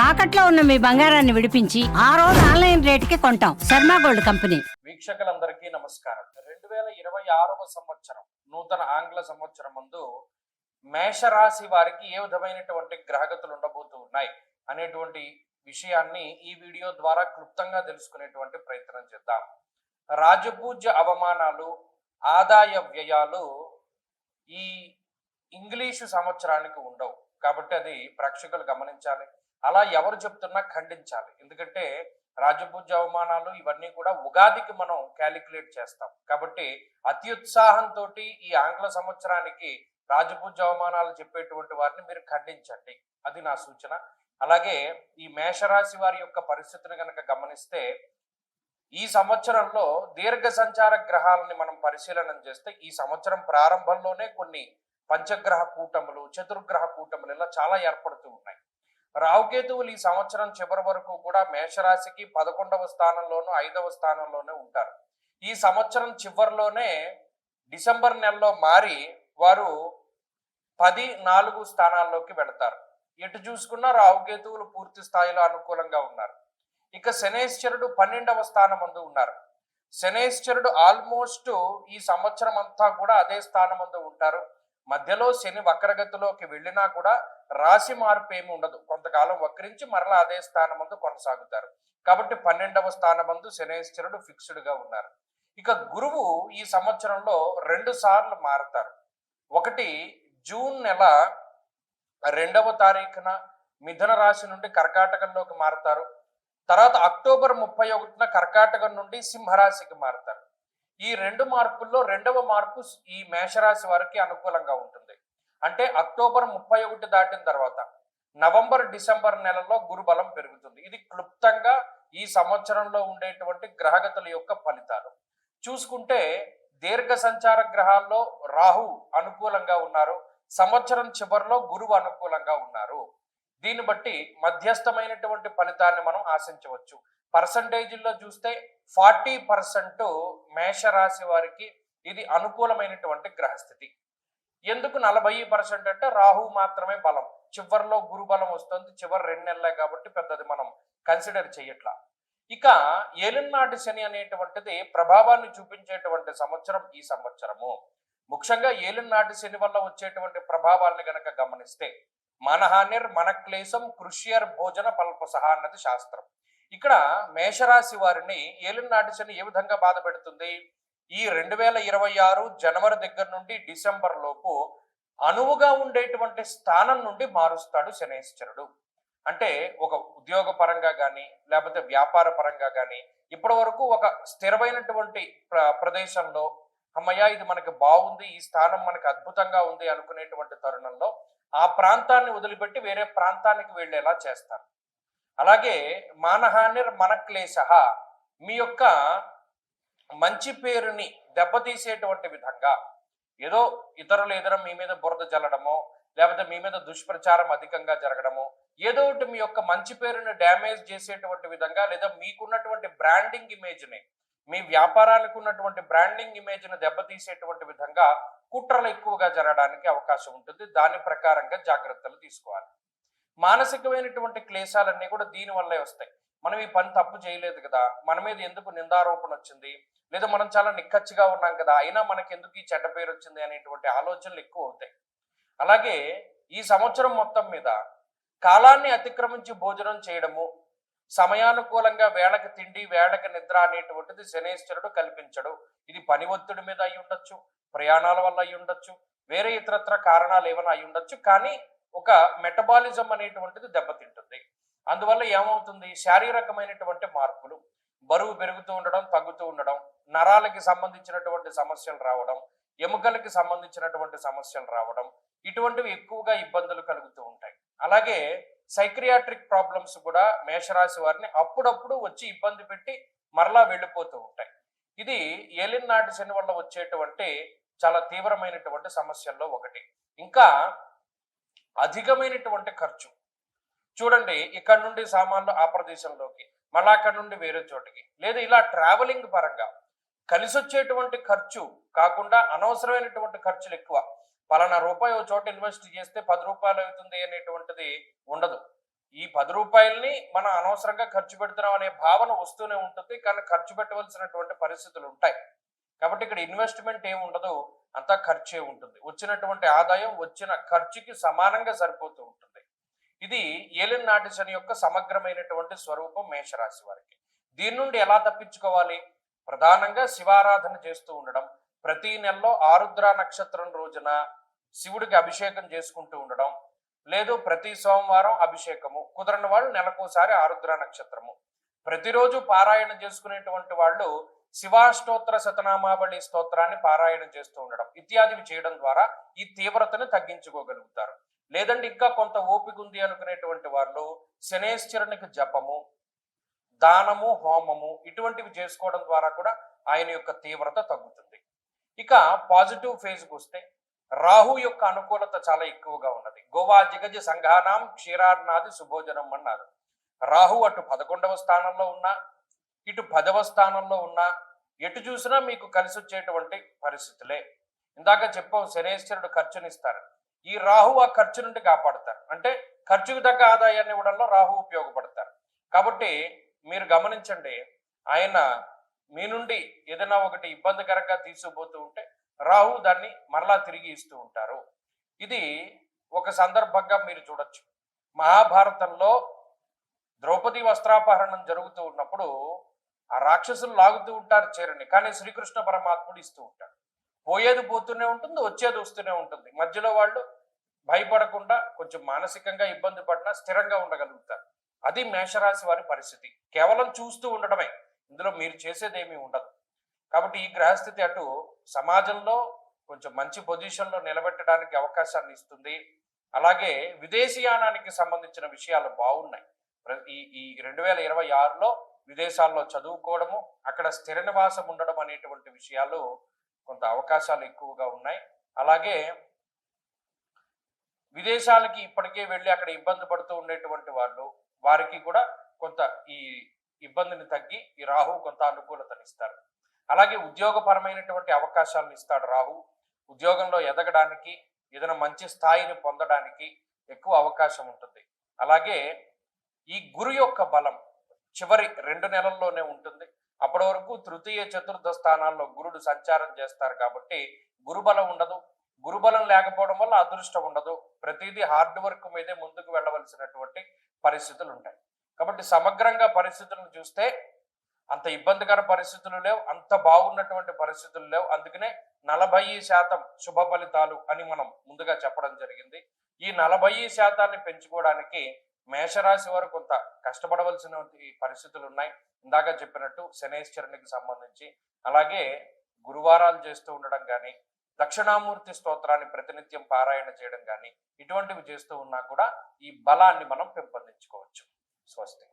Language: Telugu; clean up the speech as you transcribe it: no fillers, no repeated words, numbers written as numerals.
తాకట్లో ఉన్న మీ బంగారాన్ని విడిపించి ఆ రోజు ఆన్లైన్ రేటుకి కొంటాం. Sharma gold company. వీక్షకులందరికీ నమస్కారం. 2026వ సంవత్సరం నూతన ఆంగ్ల సంవత్సరం ముందు మేషరాశి వారికి ఏ విధమైనటువంటి గ్రహగతులు ఉండబోతూ ఉన్నాయి అనేటువంటి విషయాన్ని ఈ వీడియో ద్వారా క్లుప్తంగా తెలుసుకునేటువంటి ప్రయత్నం చేద్దాం. రాజపూజ్య అవమానాలు, ఆదాయ వ్యయాలు ఈ ఇంగ్లీషు సంవత్సరానికి ఉండవు కాబట్టి అది ప్రేక్షకులు గమనించాలి. అలా ఎవరు చెప్తున్నా ఖండించాలి. ఎందుకంటే రాజపూజ్య అవమానాలు ఇవన్నీ కూడా ఉగాదికి మనం క్యాలిక్యులేట్ చేస్తాం కాబట్టి అత్యుత్సాహంతో ఈ ఆంగ్ల సంవత్సరానికి రాజపూజ్య అవమానాలు చెప్పేటువంటి వారిని మీరు ఖండించండి, అది నా సూచన. అలాగే ఈ మేషరాశి వారి యొక్క పరిస్థితిని కనుక గమనిస్తే ఈ సంవత్సరంలో దీర్ఘ సంచార గ్రహాలని మనం పరిశీలన చేస్తే ఈ సంవత్సరం ప్రారంభంలోనే కొన్ని పంచగ్రహ కూటములు, చతుర్గ్రహ కూటములు ఇలా చాలా ఏర్పడుతూ ఉన్నాయి. రాహుకేతువులు ఈ సంవత్సరం చివరి వరకు కూడా మేషరాశికి 11వ స్థానంలోనూ 5వ స్థానంలోనే ఉంటారు. ఈ సంవత్సరం చివరిలోనే డిసెంబర్ నెలలో మారి వారు 10-4 స్థానాల్లోకి వెళతారు. ఎటు చూసుకున్నా రాహుకేతువులు పూర్తి స్థాయిలో అనుకూలంగా ఉన్నారు. ఇక శనేశ్వరుడు 12వ స్థానం ముందు ఉన్నారు. శనేశ్వరుడు ఆల్మోస్ట్ ఈ సంవత్సరం అంతా కూడా అదే స్థానం ముందు ఉంటారు. మధ్యలో శని వక్రగతిలోకి వెళ్ళినా కూడా రాశి మార్పు ఏమి ఉండదు. కొంతకాలం వక్రించి మరలా అదే స్థానం ముందు కొనసాగుతారు. కాబట్టి 12వ స్థానం ముందు శనేశ్వరుడు ఫిక్స్డ్ గా ఉన్నారు. ఇక గురువు ఈ సంవత్సరంలో 2 సార్లు మారుతారు. ఒకటి జూన్ నెల 2వ తారీఖున మిథున రాశి నుండి కర్కాటకంలోకి మారుతారు. తర్వాత అక్టోబర్ 31న కర్కాటకం నుండి సింహరాశికి మారుతారు. ఈ 2 మార్పుల్లో 2వ మార్పు ఈ మేషరాశి వారికి అనుకూలంగా ఉంటుంది. అంటే అక్టోబర్ 31 దాటిన తర్వాత నవంబర్, డిసెంబర్ నెలలో గురుబలం పెరుగుతుంది. ఇది క్లుప్తంగా ఈ సంవత్సరంలో ఉండేటువంటి గ్రహగతుల యొక్క ఫలితాలు. చూసుకుంటే దీర్ఘ సంచార గ్రహాల్లో రాహు అనుకూలంగా ఉన్నారు. సంవత్సరం చివరిలో గురువు అనుకూలంగా ఉన్నారు. దీన్ని బట్టి మధ్యస్థమైనటువంటి ఫలితాన్ని మనం ఆశించవచ్చు. పర్సంటేజీల్లో చూస్తే 40% మేషరాశి వారికి ఇది అనుకూలమైనటువంటి గ్రహస్థితి. ఎందుకు 40% అంటే రాహు మాత్రమే బలం, చివరిలో గురు బలం వస్తుంది. చివరి 2 నెలలే కాబట్టి పెద్దది మనం కన్సిడర్ చేయట్లా. ఇక ఏలినాటి శని అనేటువంటిది ప్రభావాన్ని చూపించేటువంటి సంవత్సరం ఈ సంవత్సరము. ముఖ్యంగా ఏలినాటి శని వల్ల వచ్చేటువంటి ప్రభావాన్ని గనక గమనిస్తే మనహానిర్ మనక్లేశం కృష్యర్ భోజన పల్పసహ అన్నది శాస్త్రం. ఇక్కడ మేషరాశి వారిని ఏలినాటి శని ఏ విధంగా బాధ పెడుతుంది? ఈ 2026 జనవరి దగ్గర నుండి డిసెంబర్ లోపు అనువుగా ఉండేటువంటి స్థానం నుండి మారుస్తాడు శనేశ్వరుడు. అంటే ఒక ఉద్యోగ పరంగా కానీ లేకపోతే వ్యాపార పరంగా కానీ ఇప్పటి వరకు ఒక స్థిరమైనటువంటి ప్రదేశంలో అమ్మయ్య ఇది మనకి బాగుంది, ఈ స్థానం మనకి అద్భుతంగా ఉంది అనుకునేటువంటి తరుణంలో ఆ ప్రాంతాన్ని వదిలిపెట్టి వేరే ప్రాంతానికి వెళ్ళేలా చేస్తారు. అలాగే మానహానిర్ మనక్లేశ, మీ యొక్క మంచి పేరుని దెబ్బతీసేటువంటి విధంగా ఏదో ఇతరులు ఏదైనా మీ మీద బురద జల్లడమో లేకపోతే మీ మీద దుష్ప్రచారం అధికంగా జరగడమో ఏదో ఒకటి మీ యొక్క మంచి పేరుని డ్యామేజ్ చేసేటువంటి విధంగా లేదా మీకున్నటువంటి బ్రాండింగ్ ఇమేజ్ని, మీ వ్యాపారానికి ఉన్నటువంటి బ్రాండింగ్ ఇమేజ్ని దెబ్బతీసేటువంటి విధంగా కుట్రలు ఎక్కువగా జరగడానికి అవకాశం ఉంటుంది. దాని ప్రకారంగా జాగ్రత్తలు తీసుకోవాలి. మానసికమైనటువంటి క్లేశాలన్నీ కూడా దీనివల్లే వస్తాయి. మనం ఈ పని తప్పు చేయలేదు కదా, మన మీద ఎందుకు నిందారోపణ వచ్చింది, లేదా మనం చాలా నిక్కచ్చిగా ఉన్నాం కదా అయినా మనకి ఎందుకు ఈ చెడ్డ పేరు వచ్చింది అనేటువంటి ఆలోచనలు ఎక్కువ అవుతాయి. అలాగే ఈ సంవత్సరం మొత్తం మీద కాలాన్ని అతిక్రమించి భోజనం చేయడము, సమయానుకూలంగా వేళకి తిండి వేళకి నిద్ర అనేటువంటిది శనేశ్వరుడు కల్పించడు. ఇది పని ఒత్తిడి మీద అయి ఉండొచ్చు, ప్రయాణాల వల్ల అయి ఉండొచ్చు, వేరే ఇతరత్ర కారణాలు ఏమైనా అయి ఉండొచ్చు. కానీ ఒక మెటబాలిజం అనేటువంటిది దెబ్బతింటుంది. అందువల్ల ఏమవుతుంది, శారీరకమైనటువంటి మార్పులు, బరువు పెరుగుతూ ఉండడం, తగ్గుతూ ఉండడం, నరాలకి సంబంధించినటువంటి సమస్యలు రావడం, ఎముకలకి సంబంధించినటువంటి సమస్యలు రావడం, ఇటువంటివి ఎక్కువగా ఇబ్బందులు కలుగుతూ ఉంటాయి. అలాగే సైక్రియాట్రిక్ ప్రాబ్లమ్స్ కూడా మేషరాశి వారిని అప్పుడప్పుడు వచ్చి ఇబ్బంది పెట్టి మరలా వెళ్ళిపోతూ ఉంటాయి. ఇది ఏలినాటి శని వల్ల వచ్చేటువంటి చాలా తీవ్రమైనటువంటి సమస్యల్లో ఒకటి. ఇంకా అధికమైనటువంటి ఖర్చు. చూడండి, ఇక్కడ నుండి సామాన్లు ఆ ప్రదేశంలోకి, మళ్ళా అక్కడ నుండి వేరే చోటికి, లేదా ఇలా ట్రావెలింగ్ పరంగా కలిసి వచ్చేటువంటి ఖర్చు కాకుండా అనవసరమైనటువంటి ఖర్చులు ఎక్కువ. పలానా రూపాయి ఒక చోట ఇన్వెస్ట్ చేస్తే 10 రూపాయలు అవుతుంది అనేటువంటిది ఉండదు. ఈ 10 రూపాయల్ని మనం అనవసరంగా ఖర్చు పెడుతున్నాం అనే భావన వస్తూనే ఉంటుంది, కానీ ఖర్చు పెట్టవలసినటువంటి పరిస్థితులు ఉంటాయి. కాబట్టి ఇక్కడ ఇన్వెస్ట్మెంట్ ఏమి ఉండదు, అంతా ఖర్చే ఉంటుంది. వచ్చినటువంటి ఆదాయం వచ్చిన ఖర్చుకి సమానంగా సరిపోతూ ఉంటుంది. ఇది ఏలిన నాటి శని యొక్క సమగ్రమైనటువంటి స్వరూపం మేషరాశి వారికి. దీని నుండి ఎలా తప్పించుకోవాలి? ప్రధానంగా శివారాధన చేస్తూ ఉండడం, ప్రతి నెలలో ఆరుద్ర నక్షత్రం రోజున శివుడికి అభిషేకం చేసుకుంటూ ఉండడం, లేదు ప్రతి సోమవారం అభిషేకము, కుదరని వాళ్ళు నెలకోసారి ఆరుద్ర నక్షత్రము, ప్రతిరోజు పారాయణ చేసుకునేటువంటి వాళ్ళు శివాష్టోత్తర శతనామావళి స్తోత్రాన్ని పారాయణం చేస్తూ ఉండడం ఇత్యాదివి చేయడం ద్వారా ఈ తీవ్రతను తగ్గించుకోగలుగుతారు. లేదంటే ఇంకా కొంత ఓపిక ఉంది అనుకునేటువంటి వాళ్ళు శనేశ్వరునికి జపము, దానము, హోమము ఇటువంటివి చేసుకోవడం ద్వారా కూడా ఆయన యొక్క తీవ్రత తగ్గుతుంది. ఇక పాజిటివ్ ఫేజ్కి వస్తే రాహు యొక్క అనుకూలత చాలా ఎక్కువగా ఉన్నది. గోవా జిగజ సంఘానాం క్షీరార్నాది శుభోజనం అన్నారు. రాహు అటు 11వ స్థానంలో ఉన్నా, ఇటు 10వ స్థానంలో ఉన్నా, ఎటు చూసినా మీకు కలిసి వచ్చేటువంటి పరిస్థితులే. ఇందాక చెప్పాం శనేశ్వరుడు ఖర్చునిస్తారు, ఈ రాహు ఆ ఖర్చు నుండి కాపాడుతారు. అంటే ఖర్చుకు తగ్గ ఆదాయాన్ని ఇవ్వడంలో రాహు ఉపయోగపడతారు. కాబట్టి మీరు గమనించండి, ఆయన మీ నుండి ఏదైనా ఒకటి ఇబ్బందికరంగా తీసుకుపోతూ ఉంటే రాహు దాన్ని మరలా తిరిగి ఇస్తూ ఉంటారు. ఇది ఒక సందర్భంగా మీరు చూడొచ్చు. మహాభారతంలో ద్రౌపది వస్త్రాపహరణం జరుగుతూ ఉన్నప్పుడు ఆ రాక్షసులు లాగుతూ ఉంటారు చీరని, కానీ శ్రీకృష్ణ పరమాత్ముడు ఇస్తూ ఉంటాడు. పోయేది పోతూనే ఉంటుంది, వచ్చేది వస్తూనే ఉంటుంది. మధ్యలో వాళ్ళు భయపడకుండా కొంచెం మానసికంగా ఇబ్బంది పడినా స్థిరంగా ఉండగలుగుతారు. అది మేషరాశి వారి పరిస్థితి. కేవలం చూస్తూ ఉండడమే, ఇందులో మీరు చేసేదేమీ ఉండదు. కాబట్టి ఈ గ్రహస్థితి అటు సమాజంలో కొంచెం మంచి పొజిషన్లో నిలబెట్టడానికి అవకాశాన్ని ఇస్తుంది. అలాగే విదేశీయానానికి సంబంధించిన విషయాలు బాగున్నాయి. ఈ 2026లో విదేశాల్లో చదువుకోవడము, అక్కడ స్థిర నివాసం ఉండడం అనేటువంటి విషయాలు కొంత అవకాశాలు ఎక్కువగా ఉన్నాయి. అలాగే విదేశాలకి ఇప్పటికే వెళ్ళి అక్కడ ఇబ్బంది పడుతూ ఉండేటువంటి వాళ్ళు, వారికి కూడా కొంత ఈ ఇబ్బందిని తగ్గి ఈ రాహు కొంత అనుకూలతనిస్తారు. అలాగే ఉద్యోగపరమైనటువంటి అవకాశాలను ఇస్తాడు రాహు. ఉద్యోగంలో ఎదగడానికి, ఏదైనా మంచి స్థాయిని పొందడానికి ఎక్కువ అవకాశం ఉంటుంది. అలాగే ఈ గురు యొక్క బలం చివరి 2 నెలల్లోనే ఉంటుంది. అప్పటి వరకు తృతీయ చతుర్థ స్థానాల్లో గురుడు సంచారం చేస్తారు కాబట్టి గురుబలం ఉండదు. గురుబలం లేకపోవడం వల్ల అదృష్టం ఉండదు. ప్రతిదీ హార్డ్ వర్క్ మీదే ముందుకు వెళ్ళవలసినటువంటి పరిస్థితులు ఉంటాయి. కాబట్టి సమగ్రంగా పరిస్థితులను చూస్తే అంత ఇబ్బందికర పరిస్థితులు లేవు, అంత బాగున్నటువంటి పరిస్థితులు లేవు. అందుకనే 40% శుభ ఫలితాలు అని మనం ముందుగా చెప్పడం జరిగింది. ఈ 40% పెంచుకోవడానికి మేషరాశి వారు కొంత కష్టపడవలసిన పరిస్థితులు ఉన్నాయి. ఇందాక చెప్పినట్టు శనేశ్వరునికి సంబంధించి, అలాగే గురువారాలు చేస్తూ ఉండడం కానీ, దక్షిణామూర్తి స్తోత్రాన్ని ప్రతినిత్యం పారాయణ చేయడం కానీ, ఇటువంటివి చేస్తూ ఉన్నా కూడా ఈ బలాన్ని మనం పెంపొందించుకోవచ్చు. స్వస్తి.